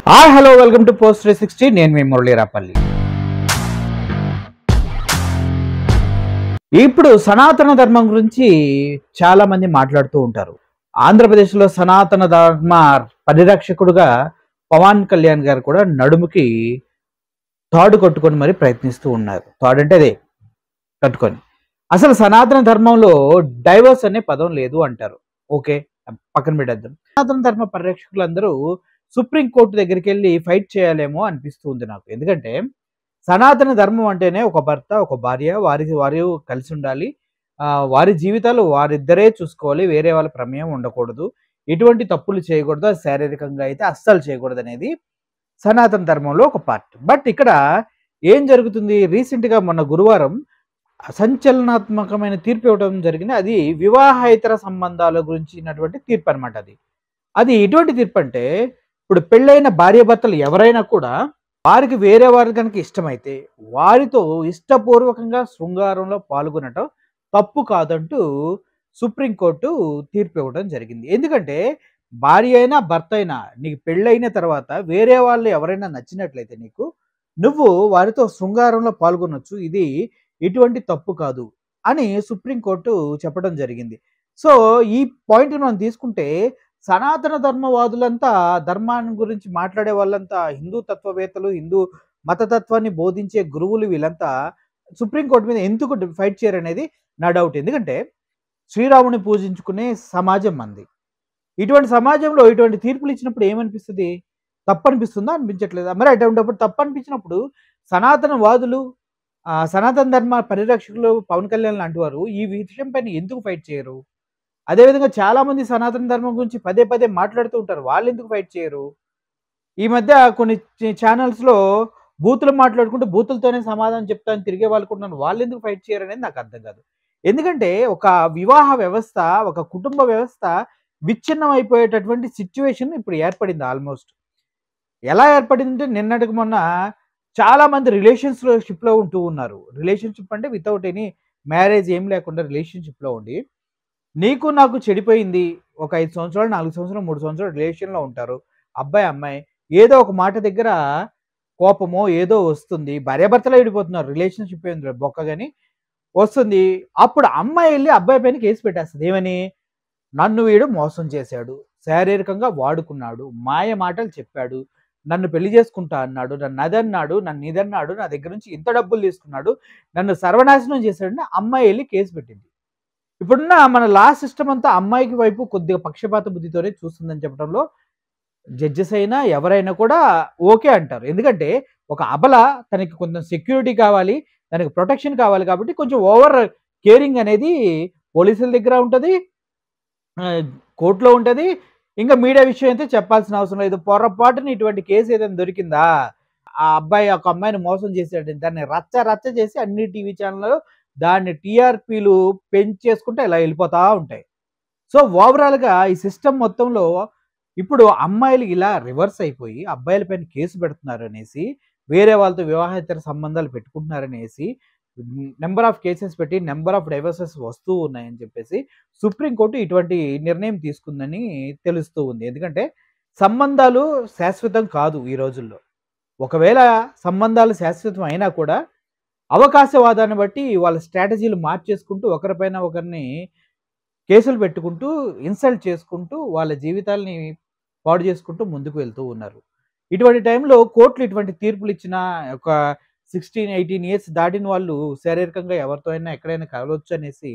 Hi hello welcome to post 360. నేను మీ మురళీరాపల్లి. ఇప్పుడు సనాతన ధర్మం గురించి చాలా మంది మాట్లాడుతూ ఉంటారు. ఆంధ్రప్రదేశ్లో సనాతన ధర్మ పరిరక్షకుడుగా పవన్ కళ్యాణ్ గారు కూడా నడుముకి తాడు కట్టుకొని మరి ప్రయత్నిస్తూ ఉన్నారు. తాడు అంటే అదే కట్టుకొని. అసలు సనాతన ధర్మంలో డైవర్స్ అనే పదం లేదు అంటారు. ఓకే, పక్కన పెట్టేద్దాం. సనాతన ధర్మ పరిరక్షకులందరూ సుప్రీంకోర్టు దగ్గరికి వెళ్ళి ఫైట్ చేయాలేమో అనిపిస్తుంది నాకు. ఎందుకంటే సనాతన ధర్మం అంటేనే ఒక భర్త, ఒక భార్య, వారి కలిసి ఉండాలి. వారి జీవితాలు వారిద్దరే చూసుకోవాలి. వేరే వాళ్ళ ప్రమేయం ఉండకూడదు. ఎటువంటి తప్పులు చేయకూడదు. అది శారీరకంగా అయితే అస్సలు చేయకూడదు అనేది సనాతన ధర్మంలో ఒక పార్ట్. బట్ ఇక్కడ ఏం జరుగుతుంది? రీసెంట్గా మొన్న గురువారం సంచలనాత్మకమైన తీర్పు ఇవ్వడం జరిగింది. అది వివాహేతర సంబంధాల గురించినటువంటి తీర్పు అనమాట. అది ఎటువంటి తీర్పు అంటే, ఇప్పుడు పెళ్ళైన భార్యాభర్తలు ఎవరైనా కూడా వారికి వేరే వారి కనుక ఇష్టమైతే వారితో ఇష్టపూర్వకంగా శృంగారంలో పాల్గొనటం తప్పు కాదంటూ సుప్రీంకోర్టు తీర్పు ఇవ్వడం జరిగింది. ఎందుకంటే భార్య అయినా భర్త అయినా నీకు పెళ్ళైన తర్వాత వేరే వాళ్ళు ఎవరైనా నచ్చినట్లయితే నువ్వు వారితో శృంగారంలో పాల్గొనొచ్చు. ఇది ఎటువంటి తప్పు కాదు అని సుప్రీంకోర్టు చెప్పడం జరిగింది. సో ఈ పాయింట్ మనం తీసుకుంటే సనాతన ధర్మవాదులంతా, ధర్మాన్ని గురించి మాట్లాడే వాళ్ళంతా, హిందూ తత్వవేత్తలు, హిందూ మతతత్వాన్ని బోధించే గురువులు వీళ్ళంతా సుప్రీంకోర్టు మీద ఎందుకు ఫైట్ చేయరనేది నా డౌట్. ఎందుకంటే శ్రీరాముని పూజించుకునే సమాజం మంది. ఇటువంటి సమాజంలో ఇటువంటి తీర్పులు ఇచ్చినప్పుడు ఏమనిపిస్తుంది? తప్పనిపిస్తుందా? అనిపించట్లేదా? మరి అటువంటిప్పుడు తప్పనిపించినప్పుడు సనాతన వాదులు, సనాతన ధర్మ పరిరక్షకులు పవన్ కళ్యాణ్ లాంటి వారు ఈ విషయం పైన ఎందుకు ఫైట్ చేయరు? అదేవిధంగా చాలా మంది సనాతన ధర్మం గురించి పదే పదే మాట్లాడుతూ ఉంటారు. వాళ్ళు ఎందుకు ఫైట్ చేయరు? ఈ మధ్య కొన్ని ఛానల్స్లో బూతులు మాట్లాడుకుంటూ బూతులతోనే సమాధానం చెప్తా అని తిరిగే వాళ్ళు కూడా ఉన్నారు. వాళ్ళు ఎందుకు ఫైట్ చేయరు అనేది నాకు అర్థం కాదు. ఎందుకంటే ఒక వివాహ వ్యవస్థ, ఒక కుటుంబ వ్యవస్థ విచ్ఛిన్నం అయిపోయేటటువంటి సిచ్యువేషన్ ఇప్పుడు ఏర్పడింది. ఆల్మోస్ట్ ఎలా ఏర్పడిందంటే నిన్నటికి మొన్న చాలా మంది రిలేషన్షిప్లో ఉంటూ ఉన్నారు. రిలేషన్షిప్ అంటే వితౌట్ ఎనీ మ్యారేజ్ ఏం లేకుండా రిలేషన్షిప్లో ఉండి నీకు నాకు చెడిపోయింది. ఒక 5 సంవత్సరాలు, 4 సంవత్సరాలు, 3 సంవత్సరాలు రిలేషన్‌లో ఉంటారు. అబ్బాయి, అమ్మాయి ఏదో ఒక మాట దగ్గర కోపమో ఏదో వస్తుంది. భార్యాభర్తలే విడిపోతున్నారు. రిలేషన్‌షిప్ ఏందిరా బొక్క గాని వస్తుంది. అప్పుడు అమ్మాయి ఎళ్లి అబ్బాయి పైన కేస్ పెట్టేస్తది. ఏమని? నన్ను వీడు మోసం చేశాడు. శారీరకంగా వాడుకున్నాడు. మాయ మాటలు చెప్పాడు. నన్ను పెళ్లి చేసుకుంటా అన్నాడు. నన్ను అదన్నాడు. నన్ను ఇదన్నాడు. నా దగ్గర నుంచి ఇంత డబ్బులు తీసుకున్నాడు. నన్ను సర్వనాశనం చేశాడని అమ్మాయి ఎళ్లి కేస్ పెట్టింది. ఇప్పుడున్న మన లా సిస్టమ్ అంతా అమ్మాయికి వైపు కొద్దిగా పక్షపాత బుద్ధితోనే చూస్తుందని చెప్పడంలో జడ్జెస్ అయినా ఎవరైనా కూడా ఓకే అంటారు. ఎందుకంటే ఒక అబల తనకి కొంచెం సెక్యూరిటీ కావాలి, తనకి ప్రొటెక్షన్ కావాలి కాబట్టి కొంచెం ఓవర్ కేరింగ్ అనేది పోలీసుల దగ్గర ఉంటుంది, కోర్టులో ఉంటుంది. ఇంకా మీడియా విషయం అయితే చెప్పాల్సిన అవసరం లేదు. పొరపాటున ఇటువంటి కేసు ఏదైనా దొరికిందా, ఆ అబ్బాయి ఒక అమ్మాయిని మోసం చేశాడు, దాన్ని రచ్చ రచ్చ చేసి అన్ని టీవీ ఛానళ్ళు దాన్ని టీఆర్పీలు పెంచేసుకుంటే ఇలా వెళ్ళిపోతూ ఉంటాయి. సో ఓవరాల్గా ఈ సిస్టమ్ మొత్తంలో ఇప్పుడు అమ్మాయిలు ఇలా రివర్స్ అయిపోయి అబ్బాయిల పైన కేసు పెడుతున్నారు అనేసి, వేరే వాళ్ళతో వివాహేతర సంబంధాలు పెట్టుకుంటున్నారనేసి నెంబర్ ఆఫ్ కేసెస్ పెట్టి నెంబర్ ఆఫ్ డైవర్సెస్ వస్తూ ఉన్నాయని చెప్పేసి సుప్రీంకోర్టు ఇటువంటి నిర్ణయం తీసుకుందని తెలుస్తూ ఉంది. ఎందుకంటే సంబంధాలు శాశ్వతం కాదు ఈ రోజుల్లో. ఒకవేళ సంబంధాలు శాశ్వతం అయినా కూడా అవకాశవాదాన్ని బట్టి వాళ్ళ స్ట్రాటజీలు మార్చేసుకుంటూ ఒకరిపైన ఒకరిని కేసులు పెట్టుకుంటూ ఇన్సల్ట్ చేసుకుంటూ వాళ్ళ జీవితాలని పాడు చేసుకుంటూ ముందుకు వెళ్తూ ఉన్నారు. ఇటువంటి టైంలో కోర్టులు ఇటువంటి తీర్పులు ఇచ్చిన ఒక 16, 18 ఇయర్స్ దాటిన వాళ్ళు శారీరకంగా ఎవరితో అయినా ఎక్కడైనా కలవచ్చు అనేసి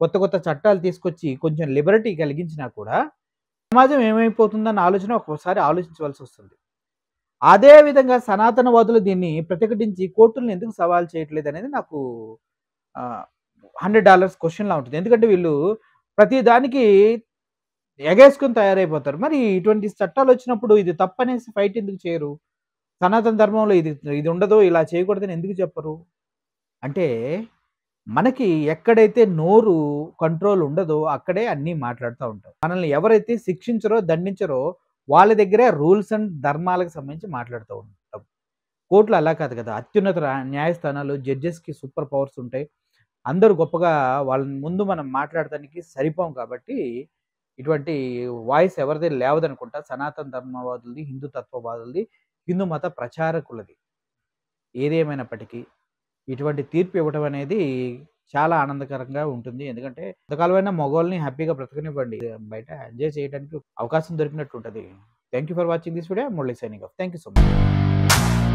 కొత్త కొత్త చట్టాలు తీసుకొచ్చి కొంచెం లిబర్టీ కలిగించినా కూడా సమాజం ఏమైపోతుందన్న ఆలోచన ఒక్కోసారి ఆలోచించవలసి వస్తుంది. అదే విధంగా సనాతనవాదులు దీన్ని ప్రతిఘటించి కోర్టులను ఎందుకు సవాల్ చేయట్లేదు అనేది నాకు $100 క్వశ్చన్లా ఉంటుంది. ఎందుకంటే వీళ్ళు ప్రతి దానికి ఎగేసుకొని తయారైపోతారు. మరి ఇటువంటి చట్టాలు వచ్చినప్పుడు ఇది తప్పనేసి ఫైట్ ఎందుకు చేయరు? సనాతన ధర్మంలో ఇది ఇది ఉండదు, ఇలా చేయకూడదని ఎందుకు చెప్పరు? అంటే మనకి ఎక్కడైతే నోరు కంట్రోల్ ఉండదో అక్కడే అన్నీ మాట్లాడుతూ ఉంటాం. మనల్ని ఎవరైతే శిక్షించరో, దండించరో వాళ్ళ దగ్గరే రూల్స్ అండ్ ధర్మాలకు సంబంధించి మాట్లాడుతూ ఉంటాం. కోర్టులు అలా కాదు కదా. అత్యున్నత న్యాయస్థానాలు జడ్జెస్‌కి సూపర్ పవర్స్ ఉంటాయి. అందరూ గొప్పగా వాళ్ళ ముందు మనం మాట్లాడటానికి సరిపోం కాబట్టి ఇటువంటి వాయిస్ ఎవరిది లేవదనుకుంటా. సనాతన ధర్మవాదులది, హిందూ తత్వవాదులది, హిందూ మత ప్రచారకులది. ఏదేమైనప్పటికీ ఇటువంటి తీర్పు ఇవ్వటం అనేది చాలా ఆనందకరంగా ఉంటుంది. ఎందుకంటే కొంతకాలమైనా మగోళ్ళని హ్యాపీగా బ్రతకనివ్వండి. బయట ఎంజాయ్ చేయడానికి అవకాశం దొరికినట్టు ఉంటది. Thank you for watching this video. Murali signing off. Thank you so much.